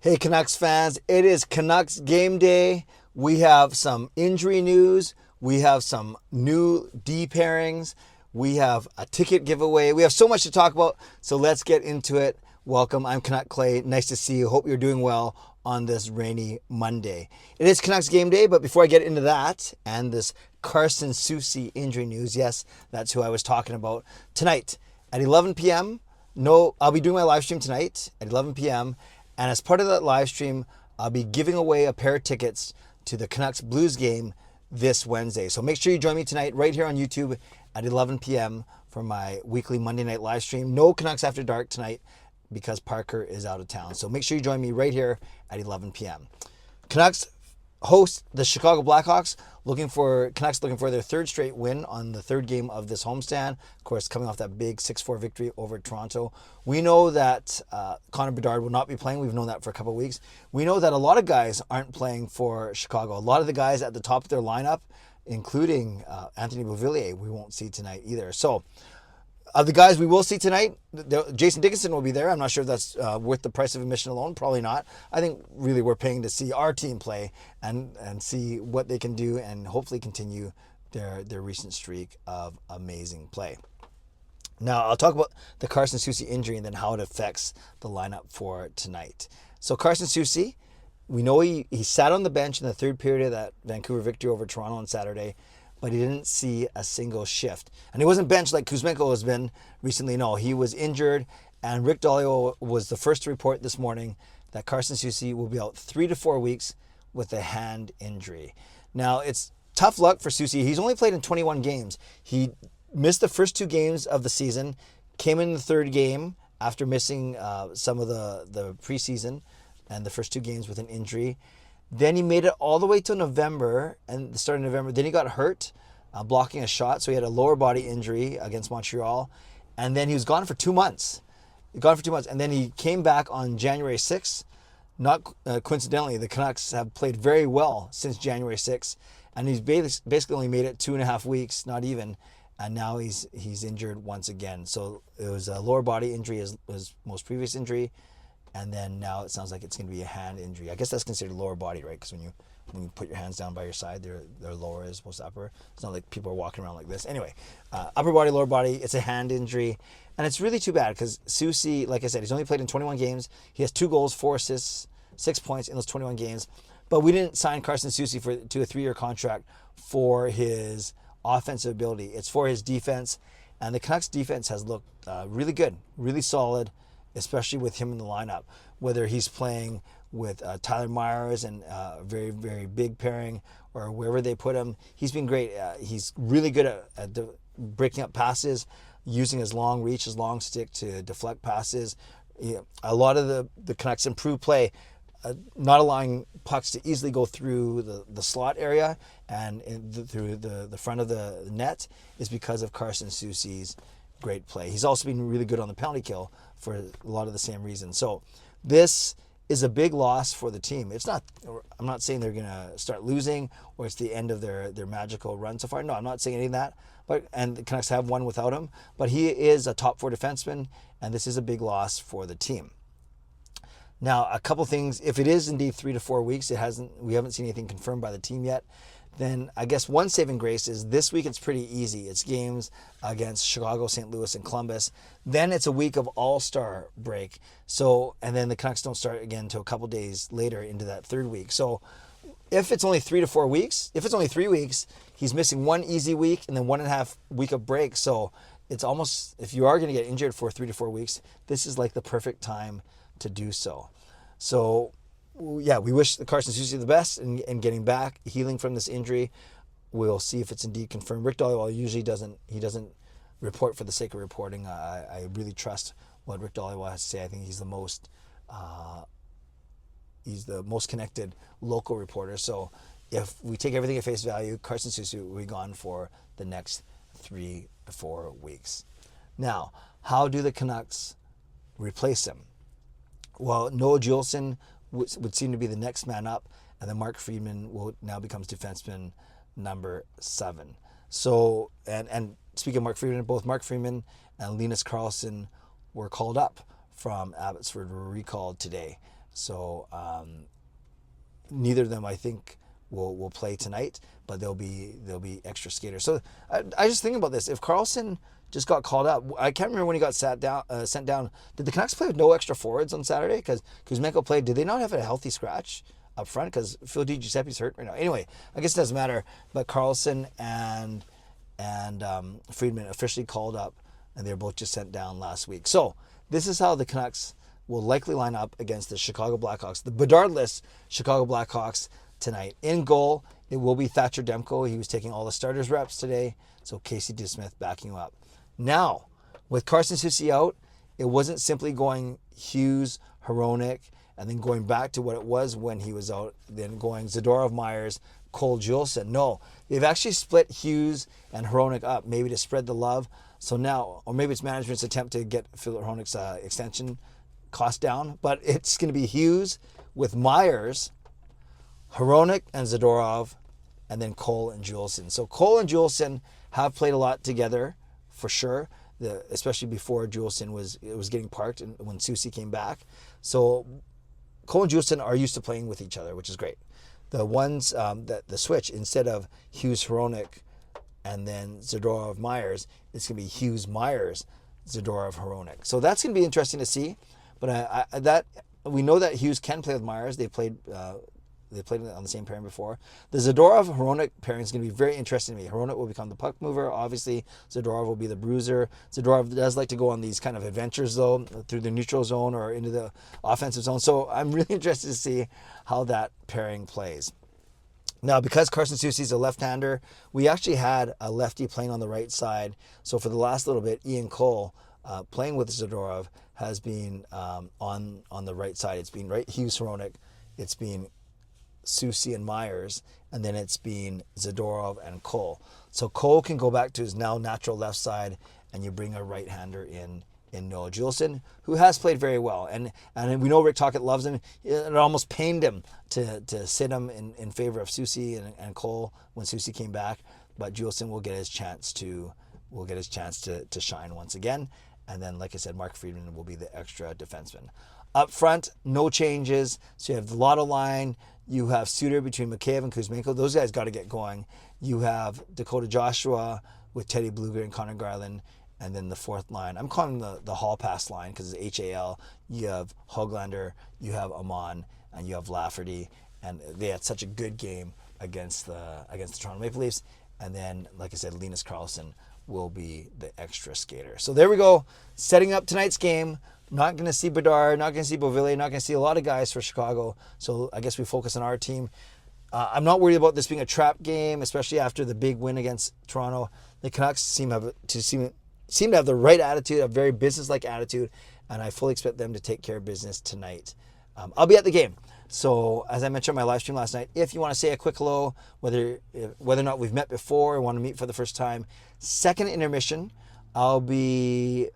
Hey Canucks fans, it is Canucks game day. We have some injury news. We have some new D pairings. We have a ticket giveaway. We have so much to talk about, so let's get into it. Welcome, I'm Canuck Clay. Nice to see you. Hope you're doing well on this rainy Monday. It is Canucks game day, but before I get into that and this Carson Soucy injury news, yes, that's who I was talking about. Tonight at 11 p.m., I'll be doing my live stream tonight at 11 p.m. And as part of that live stream, I'll be giving away a pair of tickets to the Canucks Blues game this Wednesday. So make sure you join me tonight right here on YouTube at 11 p.m. for my weekly Monday night live stream. No Canucks After Dark tonight because Parker is out of town. So make sure you join me right here at 11 p.m. Canucks host the Chicago Blackhawks. Canucks looking for their third straight win on the third game of this homestand. Of course, coming off that big 6-4 victory over Toronto. We know that Connor Bedard will not be playing. We've known that for a couple of weeks. We know that a lot of guys aren't playing for Chicago. A lot of the guys at the top of their lineup, including Anthony Beauvillier, we won't see tonight either. So, of the guys we will see tonight, Jason Dickinson will be there. I'm not sure if that's worth the price of admission alone. Probably not. I think really we're paying to see our team play and see what they can do and hopefully continue their recent streak of amazing play. Now, I'll talk about the Carson Soucy injury and then how it affects the lineup for tonight. So Carson Soucy, we know he sat on the bench in the third period of that Vancouver victory over Toronto on Saturday, but he didn't see a single shift. And he wasn't benched like Kuzmenko has been recently. No, he was injured. And Rick Dhaliwal was the first to report this morning that Carson Soucy will be out 3 to 4 weeks with a hand injury. Now, it's tough luck for Soucy. He's only played in 21 games. He missed the first 2 games of the season, came in the third game after missing some of the preseason and the first 2 games with an injury. Then he made it all the way to November, and the start of November. Then he got hurt blocking a shot, so he had a lower body injury against Montreal. And then he was gone for 2 months. And then he came back on January 6th. Not coincidentally, the Canucks have played very well since January 6th. And he's basically only made it 2.5 weeks, not even. And now he's injured once again. So it was a lower body injury, his most previous injury. And then now it sounds like it's going to be a hand injury. I guess that's considered lower body, right? Because when you put your hands down by your side, they're lower as opposed to upper. It's not like people are walking around like this. Anyway, upper body, lower body, it's a hand injury. And it's really too bad because Soucy, like I said, he's only played in 21 games. He has 2 goals, 4 assists, 6 points in those 21 games. But we didn't sign Carson Soucy to a 3-year contract for his offensive ability. It's for his defense. And the Canucks defense has looked really good, really solid, especially with him in the lineup. Whether he's playing with Tyler Myers and a very, very big pairing or wherever they put him, he's been great. He's really good at breaking up passes, using his long reach, his long stick to deflect passes. A lot of the Canucks improve play, not allowing pucks to easily go through the slot area and through the front of the net is because of Carson Soucy's great play. He's also been really good on the penalty kill for a lot of the same reasons. So this is a big loss for the team. I'm not saying they're going to start losing or it's the end of their magical run so far. No, I'm not saying any of that. And the Canucks have won without him. But he is a top 4 defenseman, and this is a big loss for the team. Now, a couple things. If it is indeed 3 to 4 weeks, we haven't seen anything confirmed by the team yet. Then I guess one saving grace is this week it's pretty easy. It's games against Chicago, St. Louis, and Columbus. Then it's a week of all-star break. And then the Canucks don't start again until a couple days later into that third week. So if it's only 3 to 4 weeks, if it's only 3 weeks, he's missing 1 easy week and then 1.5 week of break. So it's almost, if you are going to get injured for 3 to 4 weeks, this is like the perfect time to do so. So yeah, we wish Carson Soucy the best in getting back, healing from this injury. We'll see if it's indeed confirmed. Rick Dhaliwal usually doesn't report for the sake of reporting. I really trust what Rick Dhaliwal has to say. I think he's the most connected local reporter. So if we take everything at face value, Carson Soucy will be gone for the next 3 to 4 weeks. Now, how do the Canucks replace him? Well, Noah Juleson would seem to be the next man up, and then Mark Friedman now becomes defenseman number 7. So, and speaking of Mark Friedman, both Mark Friedman and Linus Karlsson were called up from Abbotsford, were recalled today. So neither of them, I think, will play tonight, but they'll be extra skaters. So I just think about this. If Carlson just got called up, I can't remember when he got sent down. Did the Canucks play with no extra forwards on Saturday? Because Kuzmenko played. Did they not have a healthy scratch up front? Because Phil Giuseppe's hurt right now. Anyway, I guess it doesn't matter. But Carlson and Friedman officially called up, and they were both just sent down last week. So this is how the Canucks will likely line up against the Chicago Blackhawks, the Bedardless Chicago Blackhawks tonight. In goal, it will be Thatcher Demko. He was taking all the starters reps today, so Casey DeSmith backing him up. Now, with Carson Soucy out, it wasn't simply going Hughes, Hronek, and then going back to what it was when he was out, then going Zadorov, Myers, Cole Juleson. No, they've actually split Hughes and Hronek up, maybe to spread the love. So now, or maybe it's management's attempt to get Philip Hronek's extension cost down, but it's going to be Hughes with Myers, Hronek and Zadorov, and then Cole and Juleson. So Cole and Juleson have played a lot together for sure, especially before Juleson was getting parked and when Soucy came back. So Cole and Juleson are used to playing with each other, which is great. The ones that the switch, instead of Hughes, Hronek, and then Zadorov, Myers, it's going to be Hughes, Myers, Zadorov, Hronek. So that's going to be interesting to see. But that we know that Hughes can play with Myers. They played on the same pairing before. The Zadorov Hronek pairing is going to be very interesting to me. Hronek will become the puck mover. Obviously, Zadorov will be the bruiser. Zadorov does like to go on these kind of adventures though, through the neutral zone or into the offensive zone. So I'm really interested to see how that pairing plays. Now, because Carson Soucy is a left-hander, we actually had a lefty playing on the right side. So for the last little bit, Ian Cole, playing with Zadorov, has been on the right side. It's been Hughes, Hronek. It's been Soucy and Myers, and then it's been Zadorov and Cole. So Cole can go back to his now natural left side, and you bring a right-hander in Noah Juleson, who has played very well. And we know Rick Tocchet loves him. It almost pained him to sit him in favor of Soucy and Cole when Soucy came back. But Juleson will get his chance to shine once again. And then, like I said, Mark Friedman will be the extra defenseman. Up front, no changes. So you have the Lotto line. You have Suter between Mikheyev and Kuzmenko. Those guys got to get going. You have Dakota Joshua with Teddy Blueger and Connor Garland. And then the fourth line, I'm calling the Hall Pass line because it's HAL. You have Höglander, you have Amon, and you have Lafferty. And they had such a good game against the Toronto Maple Leafs. And then, like I said, Linus Karlsson will be the extra skater. So there we go. Setting up tonight's game. Not going to see Bedard, not going to see Beauvillier, not going to see a lot of guys for Chicago. So I guess we focus on our team. I'm not worried about this being a trap game, especially after the big win against Toronto. The Canucks seem to have the right attitude, a very business-like attitude, and I fully expect them to take care of business tonight. I'll be at the game. So as I mentioned on my live stream last night, if you want to say a quick hello, whether or not we've met before or want to meet for the first time, second intermission, I'll be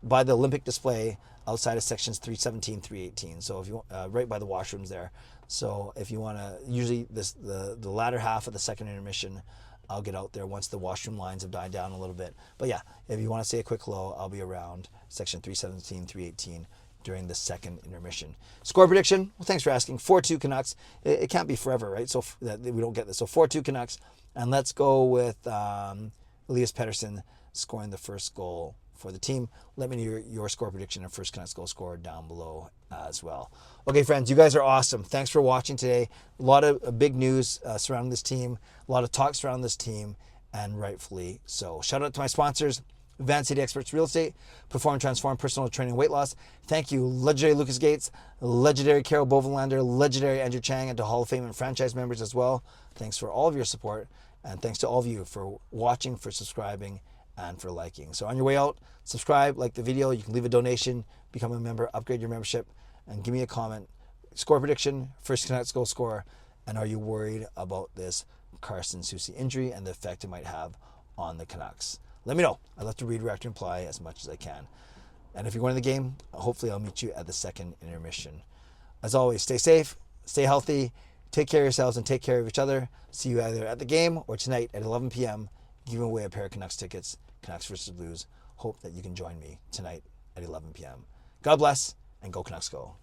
by the Olympic display outside of sections 317, 318. So if you right by the washrooms there. So if you want to, usually the latter half of the second intermission, I'll get out there once the washroom lines have died down a little bit. But yeah, if you want to say a quick hello, I'll be around section 317, 318 during the second intermission. Score prediction, well, thanks for asking. 4-2 Canucks. It can't be forever, right? So that we don't get this. So 4-2 Canucks. And let's go with Elias Pettersson scoring the first goal for the team. Let me know your score prediction and first Canucks goal scorer down below as well. Okay, friends, you guys are awesome. Thanks for watching today. A lot of big news surrounding this team. A lot of talk surrounding this team, and rightfully so. Shout out to my sponsors, Advanced City Experts Real Estate, Perform, Transform, Personal Training, Weight Loss. Thank you, legendary Lucas Gates, legendary Carol Bovenlander, legendary Andrew Chang, and to Hall of Fame and franchise members as well. Thanks for all of your support, and thanks to all of you for watching, for subscribing, and for liking. So on your way out, subscribe, like the video. You can leave a donation, become a member, upgrade your membership, and give me a comment. Score prediction, first Canucks goal scorer, and are you worried about this Carson Soucy injury and the effect it might have on the Canucks? Let me know. I'd love to read, react, and reply as much as I can. And if you're going to the game, hopefully I'll meet you at the second intermission. As always, stay safe, stay healthy, take care of yourselves, and take care of each other. See you either at the game or tonight at 11 p.m. giving away a pair of Canucks tickets, Canucks versus Blues. Hope that you can join me tonight at 11 p.m. God bless, and go Canucks go.